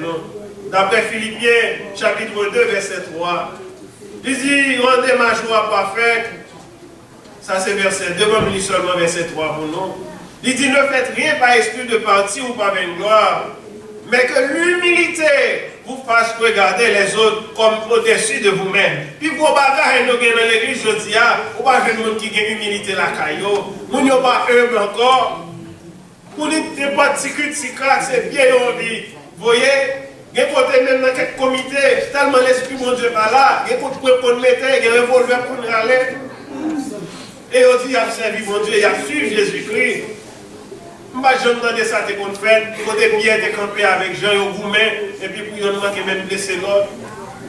D'après Philippiens, chapitre 2, verset 3. Il dit, rendez ma joie parfaite. Ça c'est verset 2, mais seulement verset 3 pour nous. Il dit, ne faites rien par esprit de parti ou par vaine gloire, mais que l'humilité vous fasse regarder les autres comme au-dessus de vous-même. Puis pour bagaille nous dans l'église je dis ou pas de monde qui a humilité la caillou, moun yo pas humble encore. Pour les pas de sécurité c'est bien envie. Vous voyez, il y a côté même dans quelques comités, tellement l'esprit mon Dieu pas là, il y a côté pour mettre, il y a un revolver pour nous aller. Et on dit, il a servi mon Dieu, il a suivi Jésus-Christ. Je ne vais pas demander ça qu'on fait. Côté bien de camper avec Jean et Goumen, et puis pour y manquer même blesser l'autre.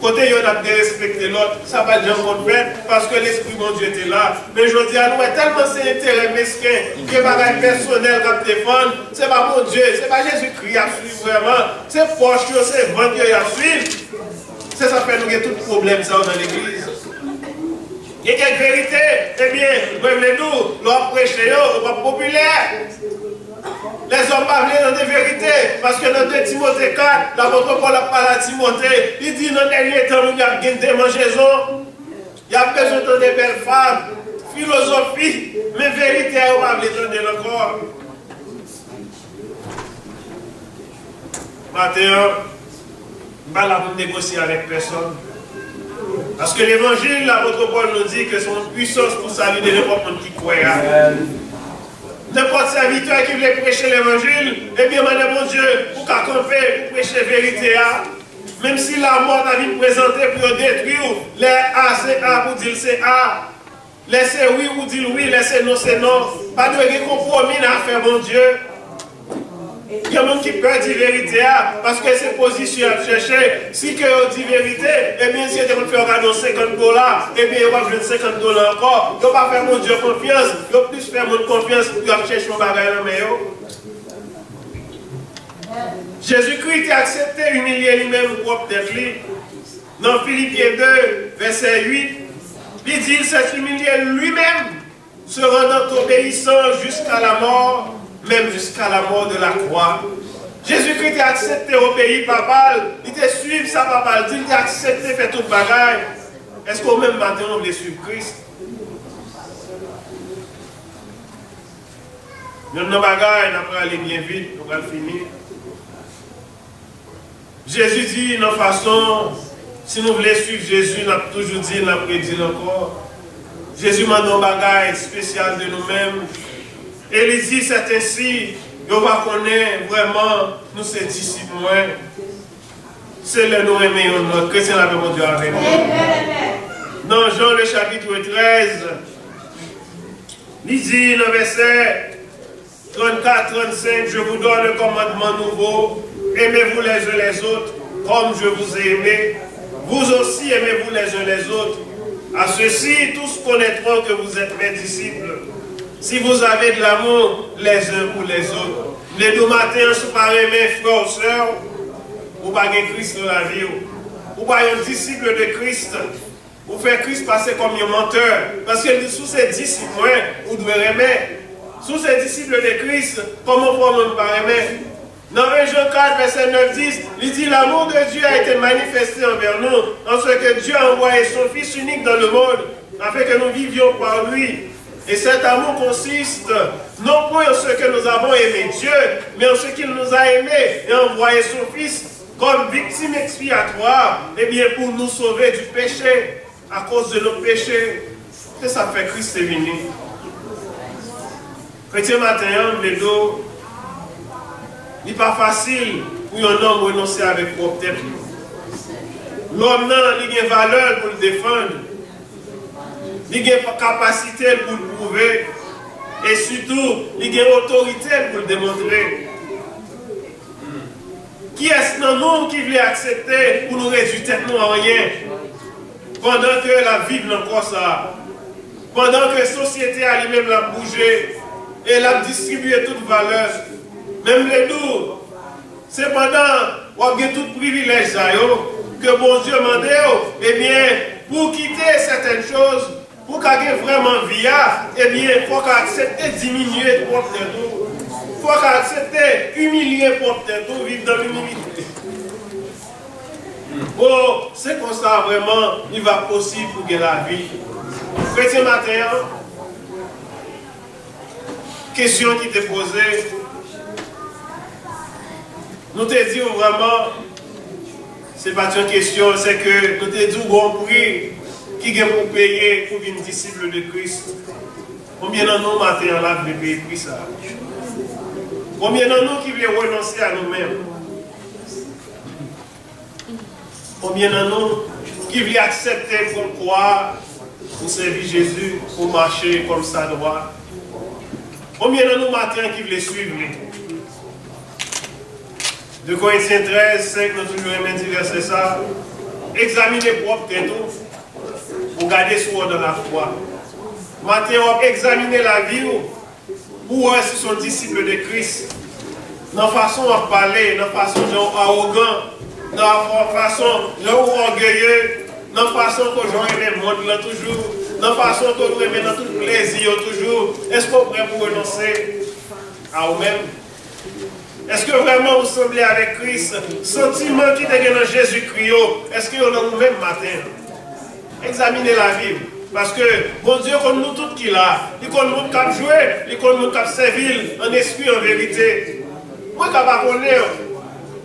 Côté y a de respecter l'autre, ça va Jean qu'on fait, parce que l'esprit mon Dieu était là. Mais je dis à nous, tellement c'est intérêt mesquin, que pas personnel qu'on défendre, c'est pas mon Dieu, c'est pas Jésus-Christ à suivre vraiment, c'est Poche, c'est votre Dieu à suivre. C'est ça fait nous qu'il y a tout problème ça dans l'église. Il y a quelques vérités, eh bien, revenez-nous, l'on prêche, on n'est pas populaire. Les hommes parlent dans des vérités, parce que dans 2 Timothée 4, l'apôtre Paul a parlé à Timothée, il dit dans le dernier temps, il y a une démangeaison, il y a besoin de des belles femmes, philosophie, mais vérité, on va l'entendre encore. Maintenant, je ne vais pas négocier avec personne. Parce que l'évangile, l'apôtre Paul nous dit que son puissance pour saluer de n'importe qui croit. N'importe serviteur qui voulait prêcher l'évangile, eh bien, mon Dieu, pour camper, pour prêcher la vérité, même si la mort a été présentée pour détruire, les A, c'est A pour dire c'est A, les c'est oui pour dire oui, les c'est non, c'est non. Pas de compromis à faire, mon Dieu. Il y a des gens qui peuvent dire la vérité parce que c'est position à chercher. Si on dit la vérité, eh bien, si on fait un 50 $, eh bien, on va jouer 50 $ encore. On va faire mon Dieu confiance. On va plus faire mon confiance pour chercher mon bagage dans le meilleur. Jésus-Christ a accepté humilier lui-même pour peut-être lui. Dans Philippiens 2, verset 8, il dit qu'il s'est humilié lui-même, se rendant obéissant jusqu'à la mort, même jusqu'à la mort de la croix. Jésus-Christ a accepté au pays papal, il a suivi sa papale, il a accepté de faire tout le bagage. Est-ce qu'au même matin on veut suivre Christ? Nous avons bagage, on va aller bien vite, on va finir. Jésus dit, de façon, si nous voulons suivre Jésus, on a toujours dit, on a prédit encore. Jésus m'a donné un bagage spécial de nous-mêmes. Et il dit, c'est ainsi, on va connaître vraiment, nous, ces disciples, c'est le nous aimons, notre chrétien avec mon Dieu avec nous. Dans Jean le chapitre 13, il dit, dans le verset 34-35, je vous donne un commandement nouveau, aimez-vous les uns les autres, comme je vous ai aimé, vous aussi aimez-vous les uns les autres. À ceci, tous connaîtront que vous êtes mes disciples. Si vous avez de l'amour les uns pour les autres, les deux matins, si vous parlez mes frères ou sœurs, vous n'avez pas Christ dans la vie. Vous n'avez pas un disciple de Christ. Vous faites Christ passer comme un menteur. Parce que sous ces disciples, vous devez aimer. Sous ces disciples de Christ, comment vous ne pas aimer? Dans 1 Jean 4, verset 9-10, il dit l'amour de Dieu a été manifesté envers nous, en ce que Dieu a envoyé son Fils unique dans le monde, afin que nous vivions par lui. Et cet amour consiste non point en ce que nous avons aimé Dieu, mais en ce qu'il nous a aimés et envoyé son Fils comme victime expiatoire, et bien pour nous sauver du péché, à cause de nos péchés. C'est ça que fait Christ est venu. Chrétien matin, les deux, il n'est pas facile pour un homme renoncer avec propre tête. L'homme, il a une valeur pour le défendre. Il a une capacité pour le prouver. Et surtout, il a une autorité pour le démontrer. Qui est-ce dans nous qui veut accepter pour nous réduire tête nous en rien? Pendant que la vie n'a pas ça. Pendant que la société elle-même l'a bougé et elle a distribué toute valeur. Même les nous, c'est pendant qu'on a tout privilège que bon Dieu m'a dit, eh bien, pour quitter certaines choses, pour qu'on ait vraiment vie, eh bien, il faut qu'on accepte de diminuer pour nous. Il faut qu'on accepte d'humilier pour nous, vivre dans l'humilité. Bon, c'est comme ça vraiment, il va possible pour gagner la vie. Chrétien matin, question qui t'est posée, nous te disons vraiment, Ce n'est pas une question, c'est que nous te disons qu'on prie, qui est pour payer pour une disciple de Christ. Combien de nous matin là voulons payer pour ça? Combien de nous qui voulons renoncer à nous-mêmes? Combien de nous qui voulons accepter pour croire, pour servir Jésus, pour marcher comme ça doit? Combien de nous matin qui voulons suivre? De Corinthiens 13, 5, nous toujours aimé dire verset ça. Examinez propre tête pour garder soi dans la foi. Matin, on va examiner la vie pour voir si sont disciples de Christ. Dans la façon de parler, dans la façon de arrogant, dans la façon de orgueilleux, dans la façon que j'en aime le monde là toujours, dans la façon que nous aimons dans tout le plaisir toujours. Est-ce qu'on est prêt pour renoncer à vous-même? Est-ce que vraiment vous semblez avec Christ? Sentiment qui est dans Jésus-Christ, est-ce que vous avez vous-même matin? Examinez la vie. Parce que, bon Dieu, comme nous tous qui là, il connaît nous qui jouer, il connaît nous qui servir en esprit, en vérité. Moi, je ne sais pas connaître.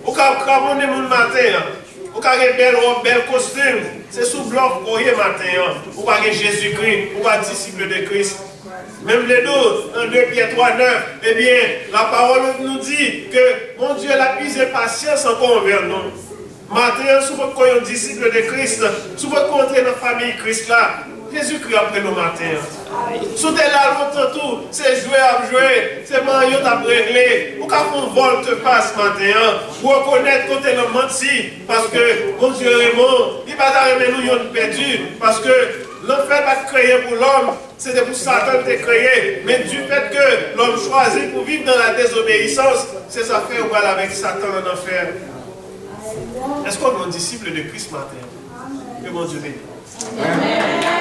Vous ne mon matin. Vous avez une belle robe, bel costume. C'est sous bloc pour y matin. Vous avez Jésus-Christ, vous avez disciple de Christ. Même les deux, en 2 Pierre 3, 9, eh bien, la parole nous dit que mon Dieu a plus de patience encore envers nous. Matin, si vous êtes un disciple de Christ, si vous êtes dans la famille Christ là, Jésus-Christ après nos matins. Si vous êtes là longtemps tout, c'est jouer à jouer, c'est marier à régler. Vous avez un vol te passe matin. Vous reconnaître quand tu es menti, parce que mon Dieu est bon, il va t'arriver nous perdu, parce que l'enfer va créé pour l'homme, c'était pour Satan de créé, mais du fait que l'homme choisit pour vivre dans la désobéissance, c'est ça fait ou avec Satan en enfer. Est-ce qu'on est un disciple de Christ matin? Que mon Dieu bénisse. Amen.